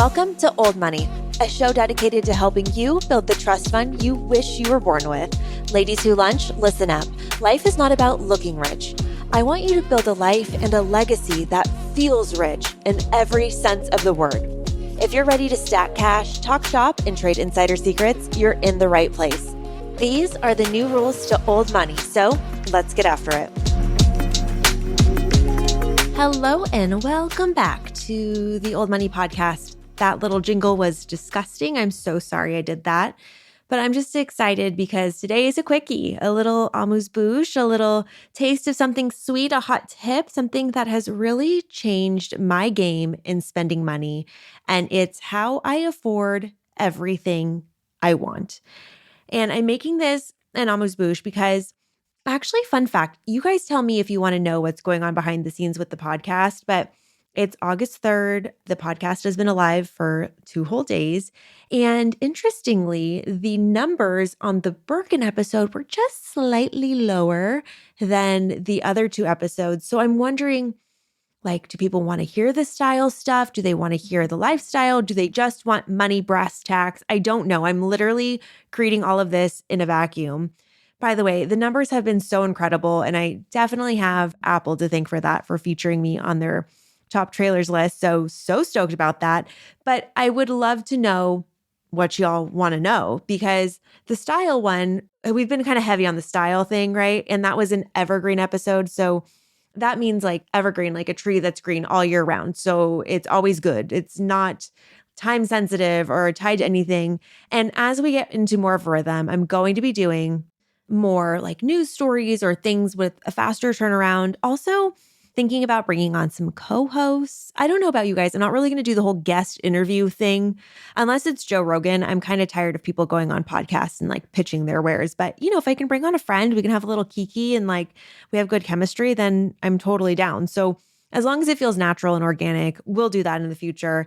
Welcome to Old Money, a show dedicated to helping you build the trust fund you wish you were born with. Ladies who lunch, listen up. Life is not about looking rich. I want you to build a life and a legacy that feels rich in every sense of the word. If you're ready to stack cash, talk shop, and trade insider secrets, you're in the right place. These are the new rules to Old Money, so let's get after it. Hello and welcome back to the Old Money Podcast. That little jingle was disgusting. I'm so sorry I did that. But I'm just excited because today is a quickie, a little amuse-bouche, a little taste of something sweet, a hot tip, something that has really changed my game in spending money. And it's how I afford everything I want. And I'm making this an amuse-bouche because actually, fun fact, you guys tell me if you want to know what's going on behind the scenes with the podcast, but it's August 3rd. The podcast has been alive for 2 whole days. And interestingly, the numbers on the Birkin episode were just slightly lower than the other 2 episodes. So I'm wondering, do people want to hear the style stuff? Do they want to hear the lifestyle? Do they just want money, brass tacks? I don't know. I'm literally creating all of this in a vacuum. By the way, the numbers have been so incredible, and I definitely have Apple to thank for that, for featuring me on their top trailers list. So stoked about that. But I would love to know what y'all want to know, because the style one, we've been kind of heavy on the style thing, right? And that was an evergreen episode. So that means evergreen, like a tree that's green all year round. So it's always good. It's not time sensitive or tied to anything. And as we get into more of a rhythm, I'm going to be doing more news stories or things with a faster turnaround. Also, thinking about bringing on some co-hosts. I don't know about you guys. I'm not really going to do the whole guest interview thing unless it's Joe Rogan. I'm kind of tired of people going on podcasts and pitching their wares. But, if I can bring on a friend, we can have a little kiki and we have good chemistry, then I'm totally down. So as long as it feels natural and organic, we'll do that in the future.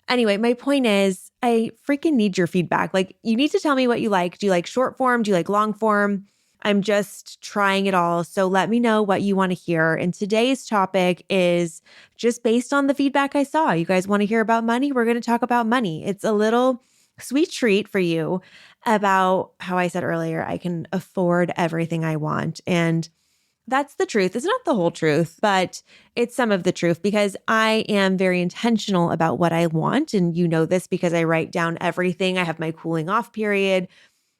Anyway, my point is I freaking need your feedback. You need to tell me what you like. Do you like short form? Do you like long form? I'm just trying it all. So let me know what you want to hear. And today's topic is just based on the feedback I saw. You guys want to hear about money? We're going to talk about money. It's a little sweet treat for you about how I said earlier, I can afford everything I want. And that's the truth. It's not the whole truth, but it's some of the truth, because I am very intentional about what I want. And you know this because I write down everything. I have my cooling off period.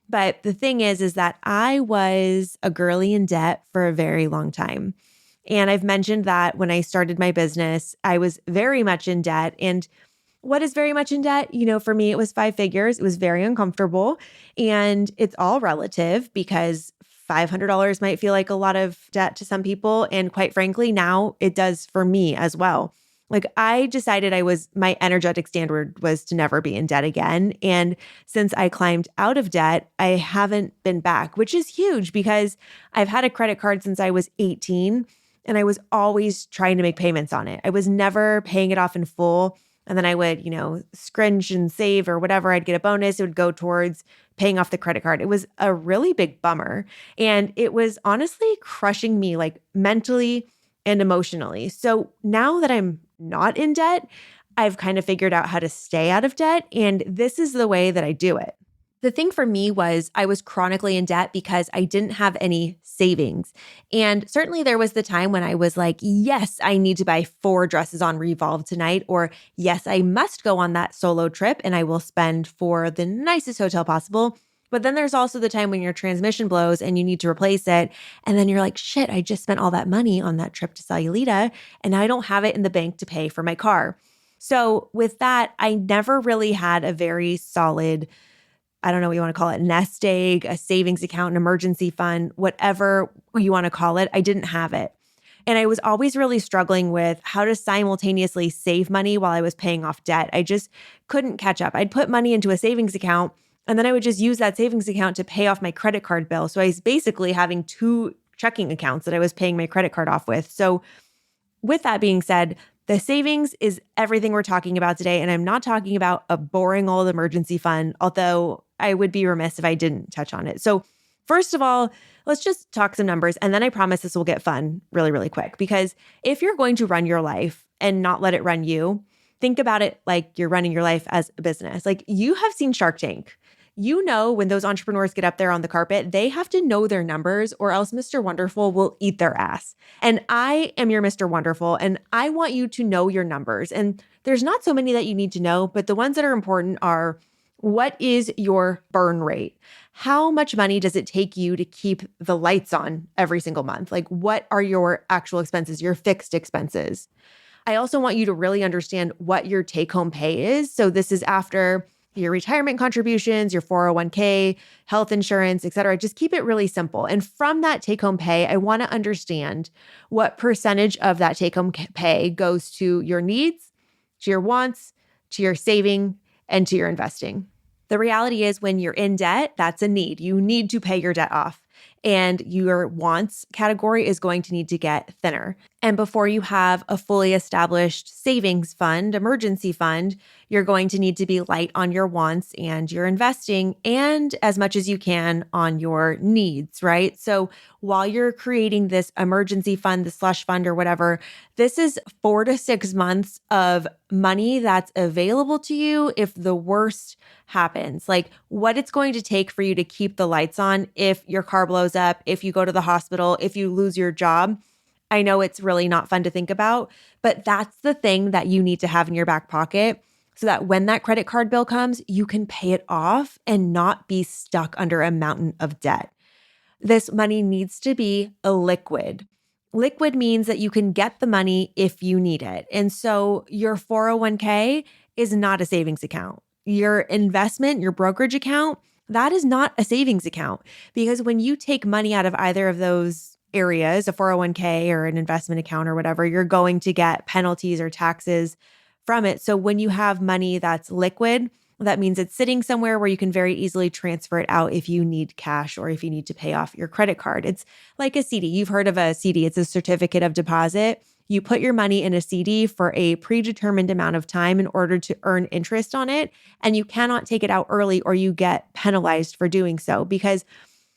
But the thing is that I was a girly in debt for a very long time. And I've mentioned that when I started my business, I was very much in debt. And what is very much in debt? For me, it was 5 figures. It was very uncomfortable. And it's all relative, because $500 might feel like a lot of debt to some people. And quite frankly, now it does for me as well. I decided my energetic standard was to never be in debt again. And since I climbed out of debt, I haven't been back, which is huge because I've had a credit card since I was 18 and I was always trying to make payments on it. I was never paying it off in full. And then I would, scringe and save or whatever. I'd get a bonus. It would go towards paying off the credit card. It was a really big bummer. And it was honestly crushing me mentally and emotionally. So now that I'm not in debt, I've kind of figured out how to stay out of debt. And this is the way that I do it. The thing for me was I was chronically in debt because I didn't have any savings. And certainly there was the time when I was yes, I need to buy 4 dresses on Revolve tonight, or yes, I must go on that solo trip and I will spend for the nicest hotel possible. But then there's also the time when your transmission blows and you need to replace it. And then you're like, shit, I just spent all that money on that trip to Sayulita and I don't have it in the bank to pay for my car. So with that, I never really had a very solid, I don't know what you want to call it, nest egg, a savings account, an emergency fund, whatever you want to call it. I didn't have it. And I was always really struggling with how to simultaneously save money while I was paying off debt. I just couldn't catch up. I'd put money into a savings account and then I would just use that savings account to pay off my credit card bill. So I was basically having 2 checking accounts that I was paying my credit card off with. So with that being said, the savings is everything we're talking about today. And I'm not talking about a boring old emergency fund, although I would be remiss if I didn't touch on it. So first of all, let's just talk some numbers. And then I promise this will get fun really, really quick. Because if you're going to run your life and not let it run you, Think about it like you're running your life as a business. Like you have seen Shark Tank. You know, when those entrepreneurs get up there on the carpet, they have to know their numbers or else Mr. Wonderful will eat their ass. And I am your Mr. Wonderful, and I want you to know your numbers. And there's not so many that you need to know, but the ones that are important are, what is your burn rate? How much money does it take you to keep the lights on every single month? Like, what are your actual expenses, your fixed expenses? I also want you to really understand what your take-home pay is. So this is after your retirement contributions, your 401k, health insurance, et cetera. Just keep it really simple. And from that take-home pay, I want to understand what percentage of that take-home pay goes to your needs, to your wants, to your saving, and to your investing. The reality is when you're in debt, that's a need. You need to pay your debt off. And your wants category is going to need to get thinner. And before you have a fully established savings fund, emergency fund, you're going to need to be light on your wants and your investing, and as much as you can on your needs, right? So while you're creating this emergency fund, the slush fund or whatever, this is 4 to 6 months of money that's available to you if the worst happens. Like what it's going to take for you to keep the lights on if your car blows up, if you go to the hospital, if you lose your job. I know it's really not fun to think about, but that's the thing that you need to have in your back pocket so that when that credit card bill comes, you can pay it off and not be stuck under a mountain of debt. This money needs to be liquid. Liquid means that you can get the money if you need it. And so your 401k is not a savings account. Your investment, your brokerage account, that is not a savings account, because when you take money out of either of those areas, a 401k or an investment account or whatever, you're going to get penalties or taxes from it. So when you have money that's liquid, that means it's sitting somewhere where you can very easily transfer it out if you need cash or if you need to pay off your credit card. It's like a CD. You've heard of a CD. It's a certificate of deposit. You put your money in a CD for a predetermined amount of time in order to earn interest on it. And you cannot take it out early or you get penalized for doing so. Because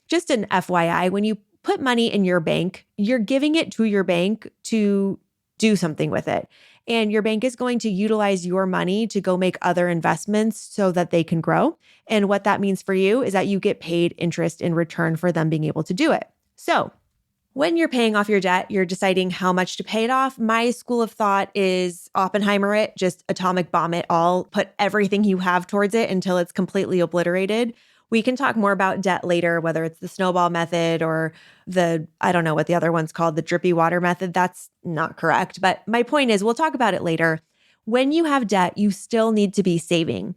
just an FYI, when you put money in your bank, you're giving it to your bank to do something with it. And your bank is going to utilize your money to go make other investments so that they can grow. And what that means for you is that you get paid interest in return for them being able to do it. So when you're paying off your debt, you're deciding how much to pay it off. My school of thought is Oppenheimer it, just atomic bomb it all, put everything you have towards it until it's completely obliterated. We can talk more about debt later, whether it's the snowball method or I don't know what the other one's called, the drippy water method. That's not correct. But my point is, we'll talk about it later. When you have debt, you still need to be saving,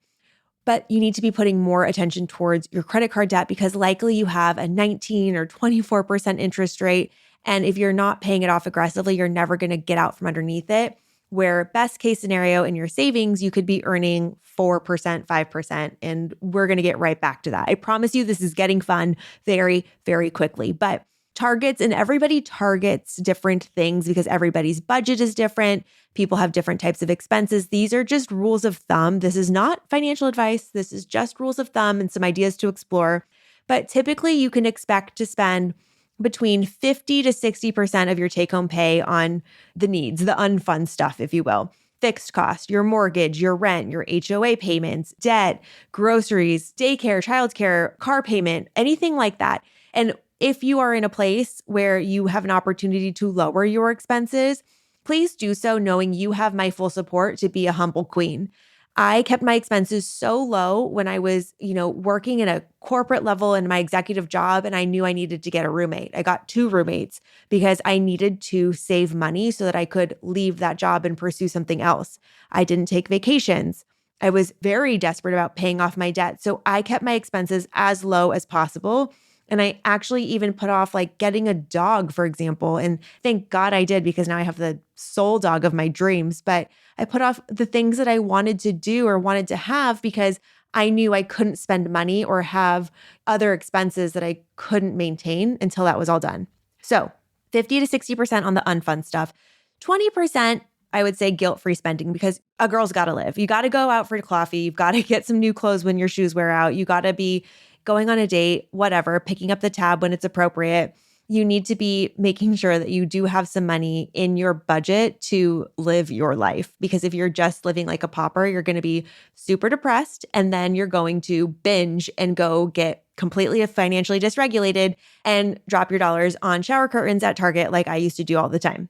but you need to be putting more attention towards your credit card debt because likely you have a 19 or 24% interest rate. And if you're not paying it off aggressively, you're never going to get out from underneath it. Where best case scenario in your savings, you could be earning 4%, 5%, and we're going to get right back to that. I promise you this is getting fun very, very quickly. But targets, and everybody targets different things because everybody's budget is different. People have different types of expenses. These are just rules of thumb. This is not financial advice. This is just rules of thumb and some ideas to explore. But typically you can expect to spend between 50 to 60% of your take-home pay on the needs, the unfun stuff, if you will. Fixed cost, your mortgage, your rent, your HOA payments, debt, groceries, daycare, childcare, car payment, anything like that. And if you are in a place where you have an opportunity to lower your expenses, please do so knowing you have my full support to be a humble queen. I kept my expenses so low when I was, working in a corporate level in my executive job, and I knew I needed to get a roommate. I got 2 roommates because I needed to save money so that I could leave that job and pursue something else. I didn't take vacations. I was very desperate about paying off my debt. So I kept my expenses as low as possible. And I actually even put off like getting a dog, for example. And thank God I did, because now I have the soul dog of my dreams. But I put off the things that I wanted to do or wanted to have because I knew I couldn't spend money or have other expenses that I couldn't maintain until that was all done. So 50 to 60% on the unfun stuff. 20%, I would say guilt-free spending, because a girl's got to live. You got to go out for coffee. You've got to get some new clothes when your shoes wear out. You got to be going on a date, whatever, picking up the tab when it's appropriate. you need to be making sure that you do have some money in your budget to live your life. Because if you're just living like a pauper, you're going to be super depressed. And then you're going to binge and go get completely financially dysregulated and drop your dollars on shower curtains at Target like I used to do all the time.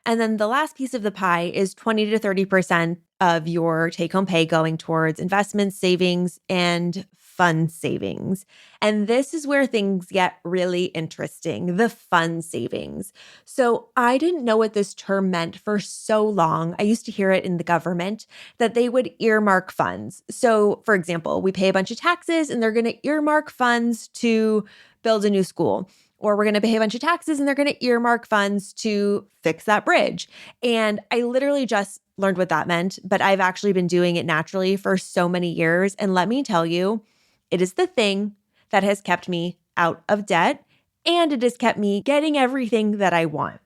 And then the last piece of the pie is 20 to 30% of your take home pay going towards investments, savings, and fund savings. And this is where things get really interesting, the fund savings. So I didn't know what this term meant for so long. I used to hear it in the government that they would earmark funds. So for example, we pay a bunch of taxes and they're going to earmark funds to build a new school. Or we're going to pay a bunch of taxes and they're going to earmark funds to fix that bridge. And I literally just learned what that meant, but I've actually been doing it naturally for so many years. And let me tell you, it is the thing that has kept me out of debt and it has kept me getting everything that I want.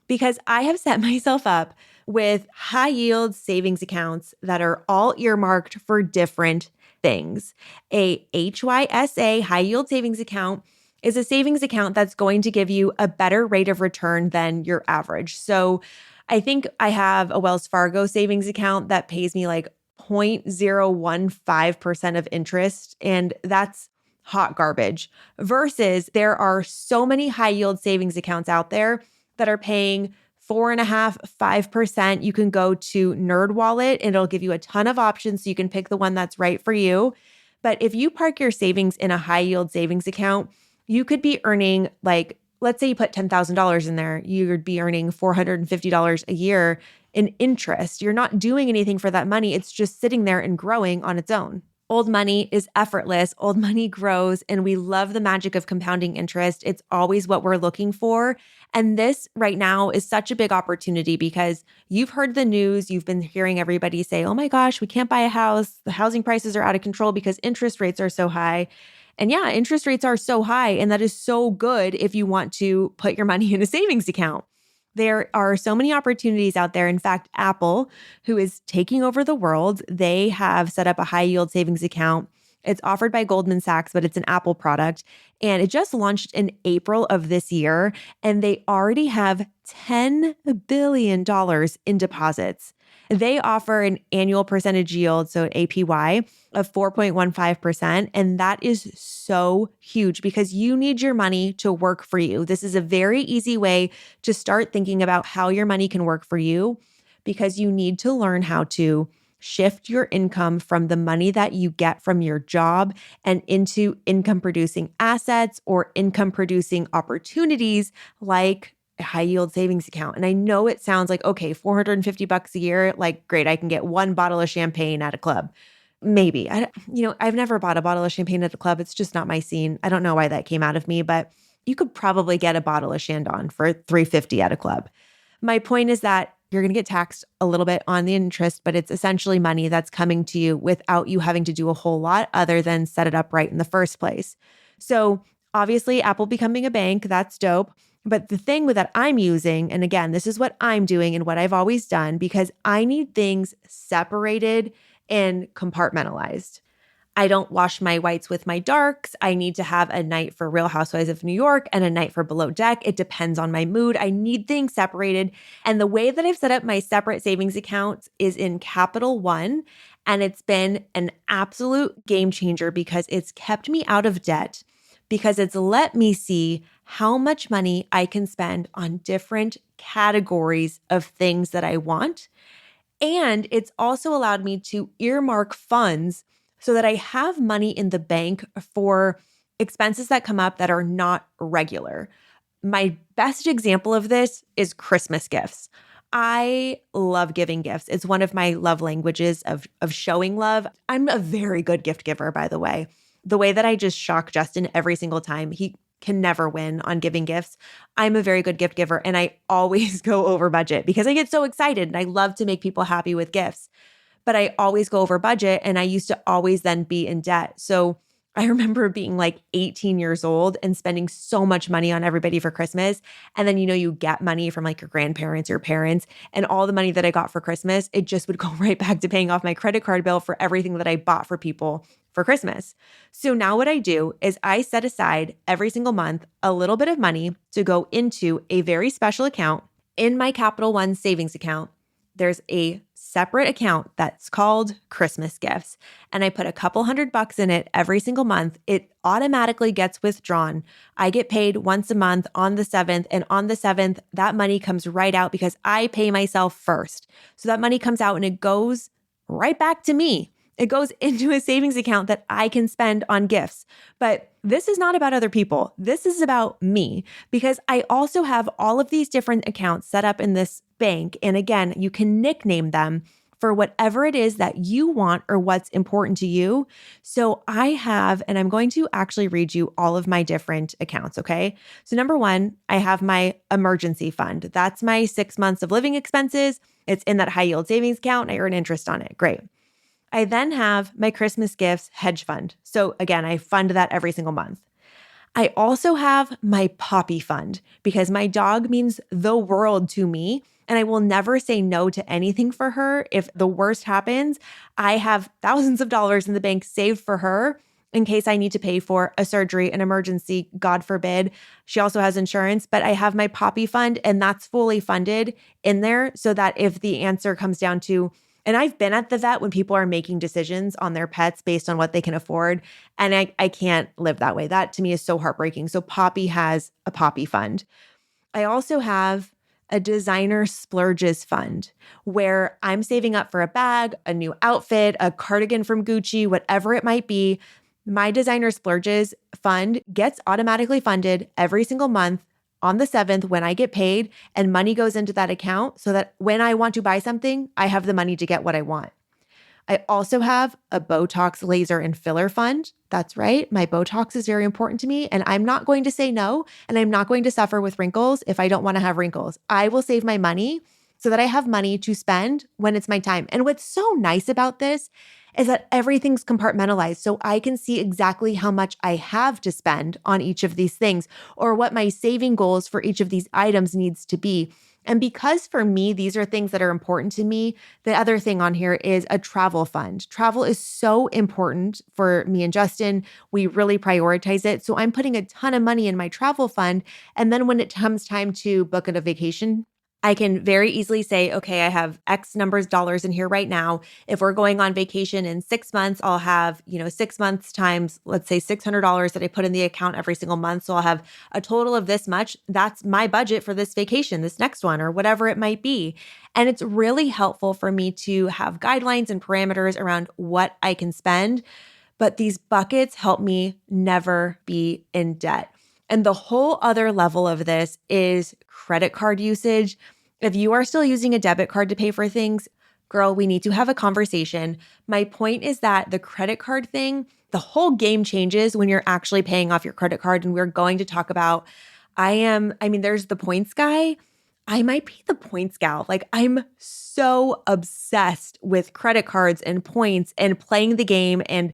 Because I have set myself up with high yield savings accounts that are all earmarked for different things. A HYSA, high yield savings account, is a savings account that's going to give you a better rate of return than your average. So I think I have a Wells Fargo savings account that pays me like 0.015% of interest, and that's hot garbage. Versus there are so many high yield savings accounts out there that are paying 4.5%, 5%. You can go to NerdWallet and it'll give you a ton of options so you can pick the one that's right for you. But if you park your savings in a high yield savings account, you could be earning like, let's say you put $10,000 in there, you would be earning $450 a year in interest. You're not doing anything for that money. It's just sitting there and growing on its own. Old money is effortless. Old money grows, and we love the magic of compounding interest. It's always what we're looking for. And this right now is such a big opportunity because you've heard the news. You've been hearing everybody say, oh my gosh, we can't buy a house. The housing prices are out of control because interest rates are so high. And yeah, interest rates are so high, and that is so good if you want to put your money in a savings account. There are so many opportunities out there. In fact, Apple, who is taking over the world, they have set up a high yield savings account. It's offered by Goldman Sachs, but it's an Apple product. And it just launched in April of this year, and they already have $10 billion in deposits. They offer an annual percentage yield, so an APY, of 4.15%. And that is so huge because you need your money to work for you. This is a very easy way to start thinking about how your money can work for you because you need to learn how to shift your income from the money that you get from your job and into income producing assets or income producing opportunities like a high yield savings account. And I know it sounds like, okay, $450 a year, like great, I can get one bottle of champagne at a club. Maybe. I've never bought a bottle of champagne at a club. It's just not my scene. I don't know why that came out of me, but you could probably get a bottle of Chandon for $350 at a club. My point is that you're going to get taxed a little bit on the interest, but it's essentially money that's coming to you without you having to do a whole lot other than set it up right in the first place. So obviously, Apple becoming a bank, that's dope. But the thing that I'm using, and again, this is what I'm doing and what I've always done because I need things separated and compartmentalized. I don't wash my whites with my darks. I need to have a night for Real Housewives of New York and a night for Below Deck. It depends on my mood. I need things separated. And the way that I've set up my separate savings accounts is in Capital One. And it's been an absolute game changer because it's kept me out of debt, because it's let me see how much money I can spend on different categories of things that I want. And it's also allowed me to earmark funds so that I have money in the bank for expenses that come up that are not regular. My best example of this is Christmas gifts. I love giving gifts. It's one of my love languages of showing love. I'm a very good gift giver, by the way. The way that I just shock Justin every single time, he can never win on giving gifts. I'm a very good gift giver and I always go over budget because I get so excited and I love to make people happy with gifts. But I always go over budget and I used to always then be in debt. So I remember being like 18 years old and spending so much money on everybody for Christmas. And then, you get money from like your grandparents, your parents, and all the money that I got for Christmas, it just would go right back to paying off my credit card bill for everything that I bought for people for Christmas. So now what I do is I set aside every single month a little bit of money to go into a very special account in my Capital One savings account. There's a separate account that's called Christmas gifts. And I put a couple $100 in it every single month. It automatically gets withdrawn. I get paid once a month on the 7th. And on the 7th, that money comes right out because I pay myself first. So that money comes out and it goes right back to me. It goes into a savings account that I can spend on gifts. But this is not about other people. This is about me because I also have all of these different accounts set up in this bank. And again, you can nickname them for whatever it is that you want or what's important to you. So I have, and I'm going to actually read you all of my different accounts, okay? So number one, I have my emergency fund. That's my 6 months of living expenses. It's in that high yield savings account. I earn interest on it. Great. I then have my Christmas gifts hedge fund. So again, I fund that every single month. I also have my Poppy fund because my dog means the world to me and I will never say no to anything for her. If the worst happens, I have thousands of dollars in the bank saved for her in case I need to pay for a surgery, an emergency, God forbid. She also has insurance, but I have my Poppy fund and that's fully funded in there so that if the answer comes down to, and I've been at the vet when people are making decisions on their pets based on what they can afford. And I can't live that way. That to me is so heartbreaking. So Poppy has a Poppy fund. I also have a designer splurges fund where I'm saving up for a bag, a new outfit, a cardigan from Gucci, whatever it might be. My designer splurges fund gets automatically funded every single month on the 7th when I get paid and money goes into that account so that when I want to buy something, I have the money to get what I want. I also have a Botox laser and filler fund. That's right. My Botox is very important to me and I'm not going to say no and I'm not going to suffer with wrinkles if I don't want to have wrinkles. I will save my money so that I have money to spend when it's my time. And what's so nice about this is that everything's compartmentalized. So I can see exactly how much I have to spend on each of these things or what my saving goals for each of these items needs to be. And because for me, these are things that are important to me, the other thing on here is a travel fund. Travel is so important for me and Justin. We really prioritize it. So I'm putting a ton of money in my travel fund. And then when it comes time to book a vacation, I can very easily say, okay, I have X numbers dollars in here right now. If we're going on vacation in 6 months, I'll have, 6 months times, let's say $600 that I put in the account every single month. So I'll have a total of this much. That's my budget for this vacation, this next one, or whatever it might be. And it's really helpful for me to have guidelines and parameters around what I can spend. But these buckets help me never be in debt. And the whole other level of this is credit card usage. If you are still using a debit card to pay for things, girl, we need to have a conversation. My point is that the credit card thing, the whole game changes when you're actually paying off your credit card. And we're going to talk about, there's the points guy. I might be the points gal. Like I'm so obsessed with credit cards and points and playing the game and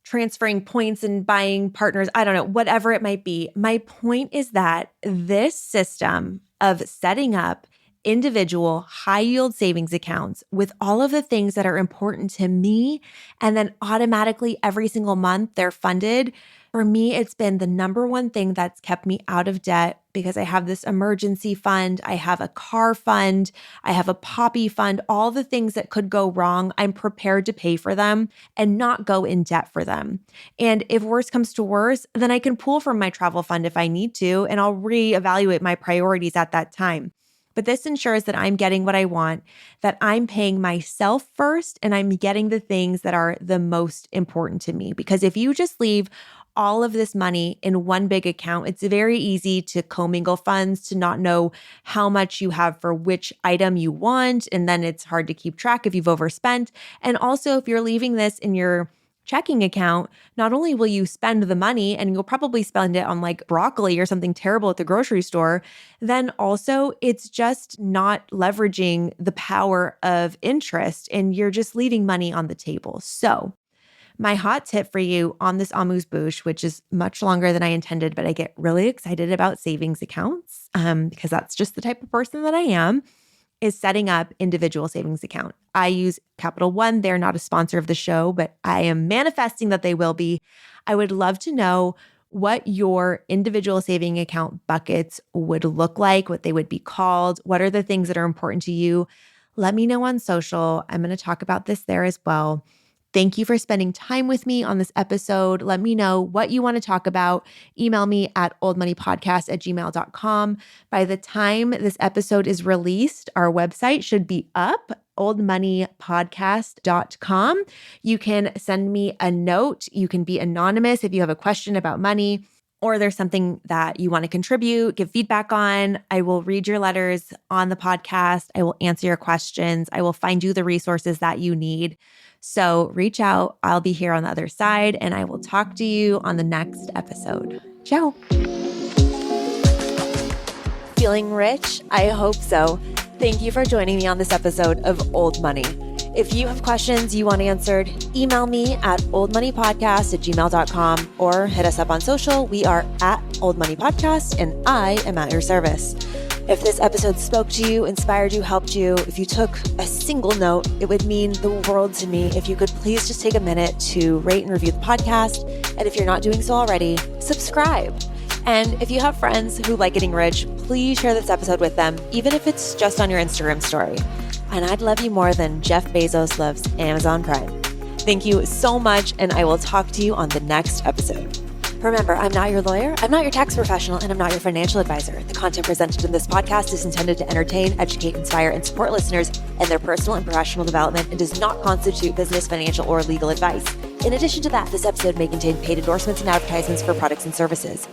transferring points and buying partners, I don't know, whatever it might be. My point is that this system of setting up individual high yield savings accounts with all of the things that are important to me, and then automatically every single month they're funded. For me, it's been the number one thing that's kept me out of debt because I have this emergency fund, I have a car fund, I have a Poppy fund, all the things that could go wrong, I'm prepared to pay for them and not go in debt for them. And if worse comes to worse, then I can pull from my travel fund if I need to, and I'll reevaluate my priorities at that time. But this ensures that I'm getting what I want, that I'm paying myself first, and I'm getting the things that are the most important to me. Because if you just leave all of this money in one big account, it's very easy to commingle funds, to not know how much you have for which item you want. And then it's hard to keep track if you've overspent. And also, if you're leaving this in your checking account, not only will you spend the money and you'll probably spend it on like broccoli or something terrible at the grocery store, then also it's just not leveraging the power of interest and you're just leaving money on the table. So My hot tip for you on this amuse-bouche, which is much longer than I intended, but I get really excited about savings accounts because that's just the type of person that I am, is setting up individual savings account. I use Capital One. They're not a sponsor of the show, but I am manifesting that they will be. I would love to know what your individual saving account buckets would look like, what they would be called. What are the things that are important to you? Let me know on social. I'm going to talk about this there as well. Thank you for spending time with me on this episode. Let me know what you want to talk about. Email me at oldmoneypodcast@gmail.com. By the time this episode is released, our website should be up, oldmoneypodcast.com. You can send me a note. You can be anonymous if you have a question about money, or there's something that you want to contribute, give feedback on. I will read your letters on the podcast. I will answer your questions. I will find you the resources that you need. So reach out. I'll be here on the other side, and I will talk to you on the next episode. Ciao. Feeling rich? I hope so. Thank you for joining me on this episode of Old Money. If you have questions you want answered, email me at oldmoneypodcast@gmail.com or hit us up on social. We are at Old Money Podcast, and I am at your service. If this episode spoke to you, inspired you, helped you, if you took a single note, it would mean the world to me if you could please just take a minute to rate and review the podcast. And if you're not doing so already, subscribe. And if you have friends who like getting rich, please share this episode with them, even if it's just on your Instagram story. And I'd love you more than Jeff Bezos loves Amazon Prime. Thank you so much, and I will talk to you on the next episode. Remember, I'm not your lawyer, I'm not your tax professional, and I'm not your financial advisor. The content presented in this podcast is intended to entertain, educate, inspire, and support listeners in their personal and professional development and does not constitute business, financial, or legal advice. In addition to that, this episode may contain paid endorsements and advertisements for products and services.